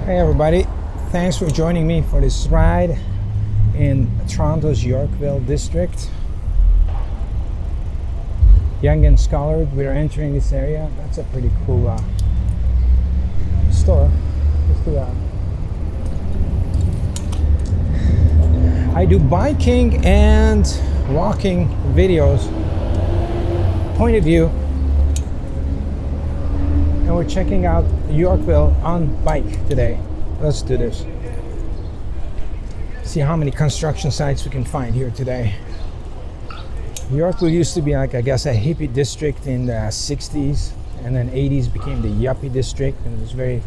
Hey everybody, thanks for joining me for this ride in Toronto's Yorkville district. Young and Scholard, we're entering this area. That's a pretty cool store. I do biking and walking videos, point of view, and we're checking out Yorkville on bike today. Let's do this. See how many construction sites we can find here today. Yorkville used to be like, I guess, a hippie district in the 60s, and then 80s became the yuppie district, and it was very,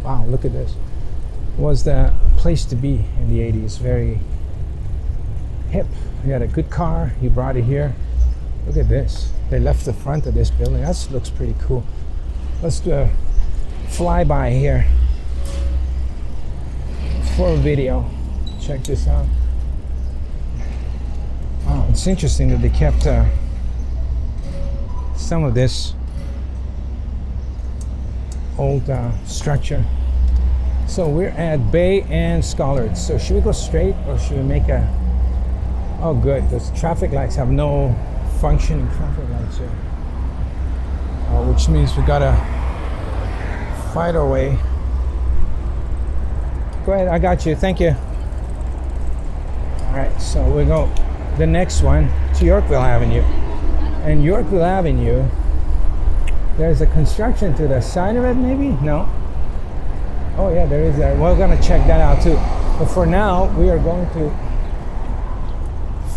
wow, look at this. It was the place to be in the 80s, very hip. You had a good car, you brought it here. Look at this. They left the front of this building. That looks pretty cool. Let's do a flyby here for a video. Check this out. Wow, it's interesting that they kept some of this old structure. So we're at Bay and Scholard. So should we go straight or should we make a... Oh good, those traffic lights have no functioning traffic lights here. Which means we gotta fight our way. Go ahead, I got you, thank you. Alright, so we go the next one to Yorkville Avenue. And Yorkville Avenue, there's a construction to the side of it, maybe? No? Oh yeah, there is that. We're gonna check that out too. But for now, we are going to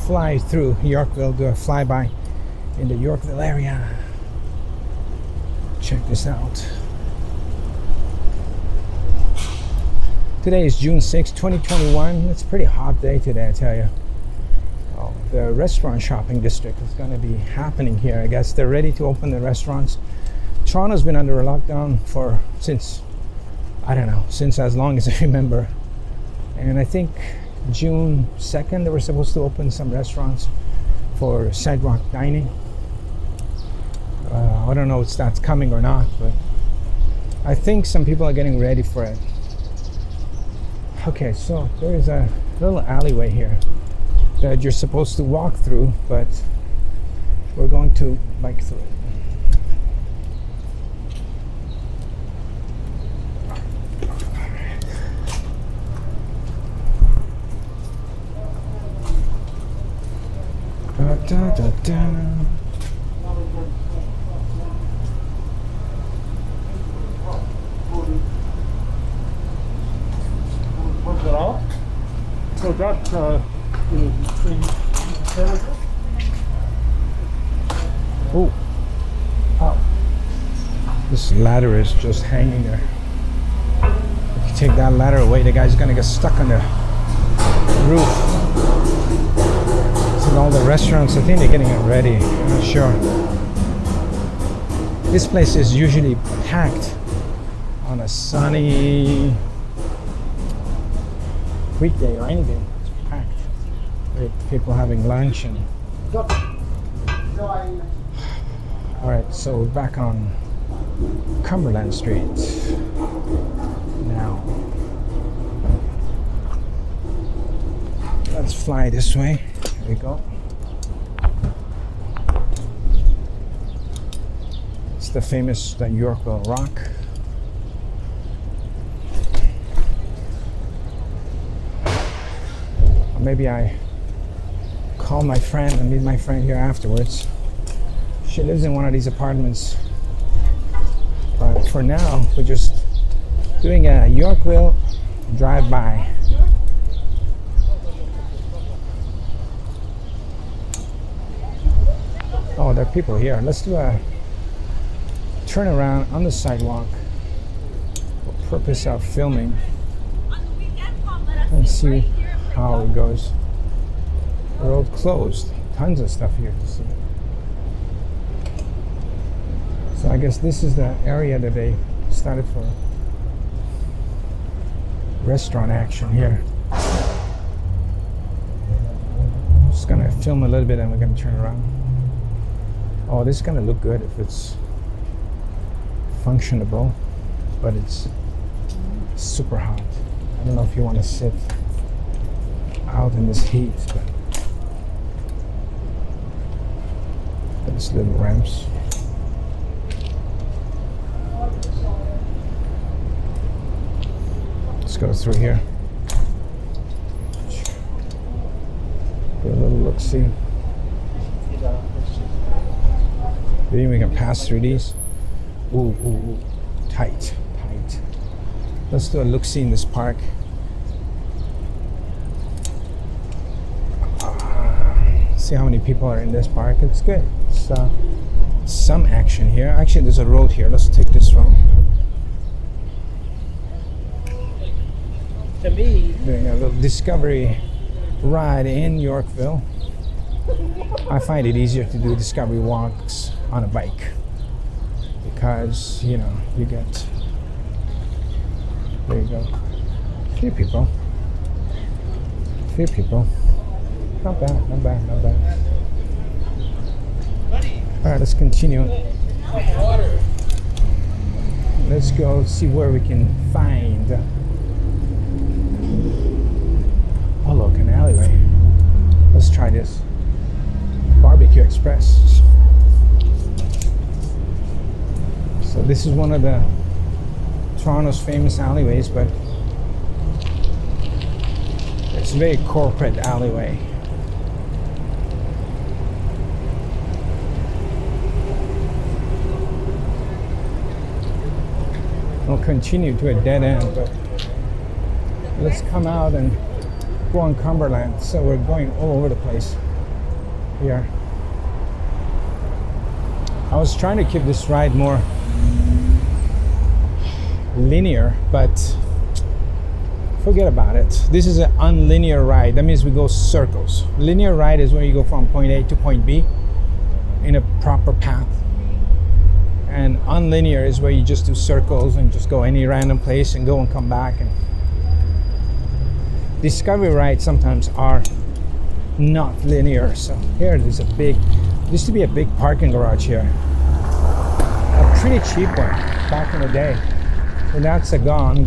fly through Yorkville, do a flyby in the Yorkville area. Check this out. Today is June 6, 2021. It's a pretty hot day today, I tell you. Oh, the restaurant shopping district is going to be happening here. I guess they're ready to open the restaurants. Toronto's been under a lockdown since as long as I remember. And I think June 2nd they were supposed to open some restaurants for sidewalk dining. I don't know if that's coming or not, but I think some people are getting ready for it. Okay, so there is a little alleyway here that you're supposed to walk through, but we're going to bike through it. Da, da, da, da. So that thing. Oh, wow. This ladder is just hanging there. If you take that ladder away, the guy's gonna get stuck on the roof. So all the restaurants, I think they're getting it ready. I'm not sure. This place is usually packed on a sunny weekday or any day. It's packed with people having lunch and... Alright, so we're back on Cumberland Street now. Let's fly this way. Here we go. It's the famous Yorkville Rock. Maybe I call my friend and meet my friend here afterwards. She lives in one of these apartments. But for now, we're just doing a Yorkville drive-by. Oh, there are people here. Let's do a turn around on the sidewalk for purpose of filming. Let's see how it goes. Road closed. Tons of stuff here to see. So I guess this is the area that they started for restaurant action here. I'm just gonna film a little bit and we're gonna turn around. Oh, this is gonna look good if it's functionable, but it's super hot. I don't know if you want to sit out in this heat, but these little ramps. Let's go through here. Get a little look-see. Do you think we can pass through these? Ooh, ooh, ooh. Tight. Let's do a look-see in this park. See how many people are in this park. It's good. It's some action here. Actually, there's a road here. Let's take this road. To me, Doing a little discovery ride in Yorkville. I find it easier to do discovery walks on a bike because, you know, you get, there you go, few people. Not bad. All right, let's continue. Let's go see where we can find. Oh, look, an alleyway. Let's try this. Barbecue Express. So this is one of the Toronto's famous alleyways, but it's a very corporate alleyway. We'll continue to a dead end, but let's come out and go on Cumberland. So we're going all over the place here. I was trying to keep this ride more linear, but forget about it. This is an unlinear ride. That means we go circles. Linear ride is where you go from point A to point B in a proper path. And unlinear is where you just do circles and just go any random place and go and come back. And discovery rides sometimes are not linear. So here there's used to be a big parking garage here. A pretty cheap one back in the day. So that's gone.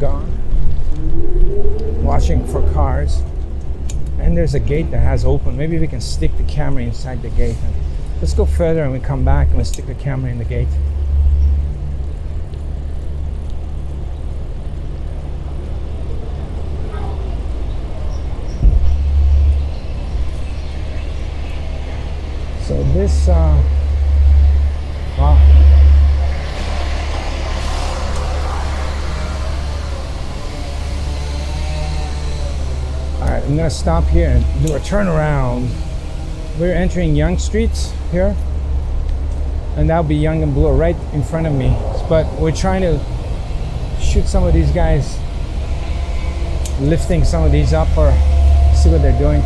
Watching for cars. And there's a gate that has open. Maybe we can stick the camera inside the gate. And let's go further and we come back and we stick the camera in the gate. So this, wow. All right, I'm gonna stop here and do a turnaround. We're entering Yonge Street here, and that'll be Yonge and Bloor right in front of me. But we're trying to shoot some of these guys lifting some of these up or see what they're doing.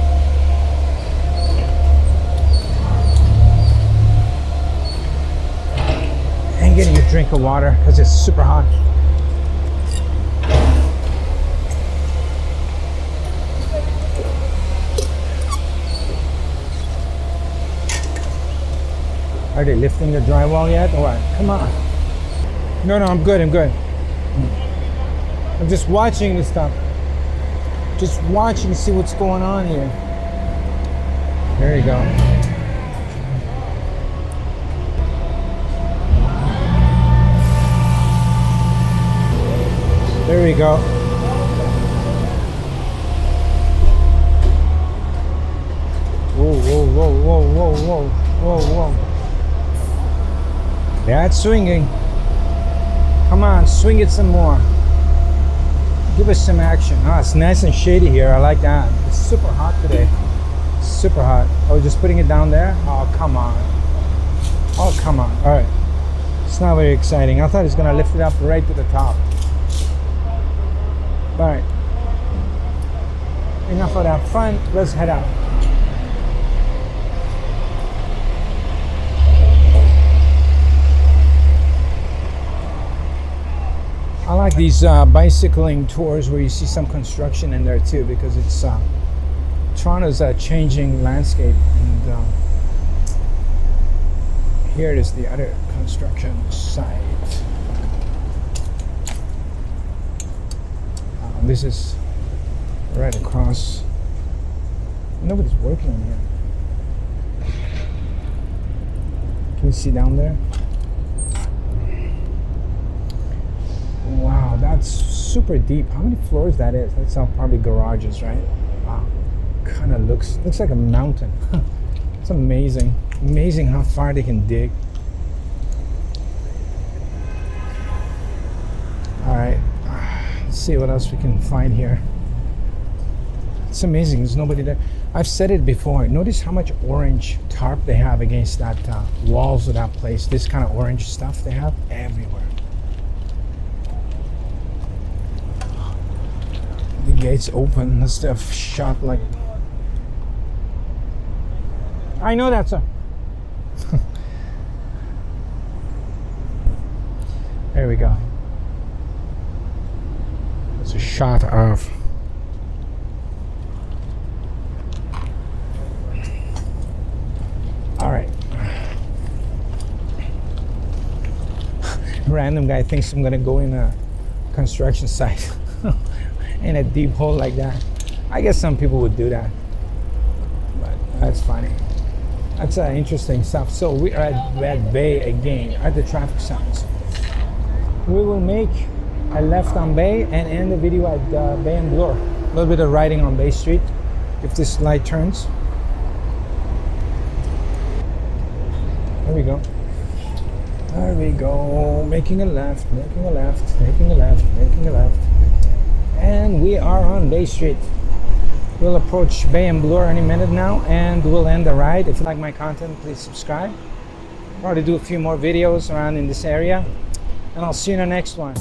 Getting a drink of water because it's super hot. Are they lifting the drywall yet or what? Come on. No, I'm good. I'm just watching this stuff. Just watching to see what's going on here. There you go. There we go. Whoa. That's swinging. Come on, swing it some more. Give us some action. Ah, it's nice and shady here. I like that. It's super hot today. Super hot. Oh, just putting it down there? Oh, come on. All right. It's not very exciting. I thought it's gonna lift it up right to the top. All right, enough of that fun. Let's head out. I like these bicycling tours where you see some construction in there too, because it's Toronto's a changing landscape, and here it is, the other construction site. This is right across. Nobody's working on here. Can you see down there? Wow, that's super deep. How many floors that is? That's all probably garages, right? Wow, kind of looks like a mountain. It's amazing. Amazing how far they can dig. All right, let's see what else we can find here. It's amazing. There's nobody there. I've said it before. Notice how much orange tarp they have against that walls of that place. This kind of orange stuff they have everywhere. The gates open. Let's have shot like. I know that, sir. There we go. It's a shot of. All right. Random guy thinks I'm gonna go in a construction site in a deep hole like that. I guess some people would do that, but that's funny. That's interesting stuff. So we are at Red Bay again at the traffic signs. We will make a left on Bay and end the video at Bay and Bloor. A little bit of riding on Bay Street if this light turns. There we go. There we go. Making a left, making a left, making a left, making a left. And we are on Bay Street. We'll approach Bay and Bloor any minute now, and we'll end the ride. If you like my content, please subscribe. I'll probably do a few more videos around in this area, and I'll see you in the next one.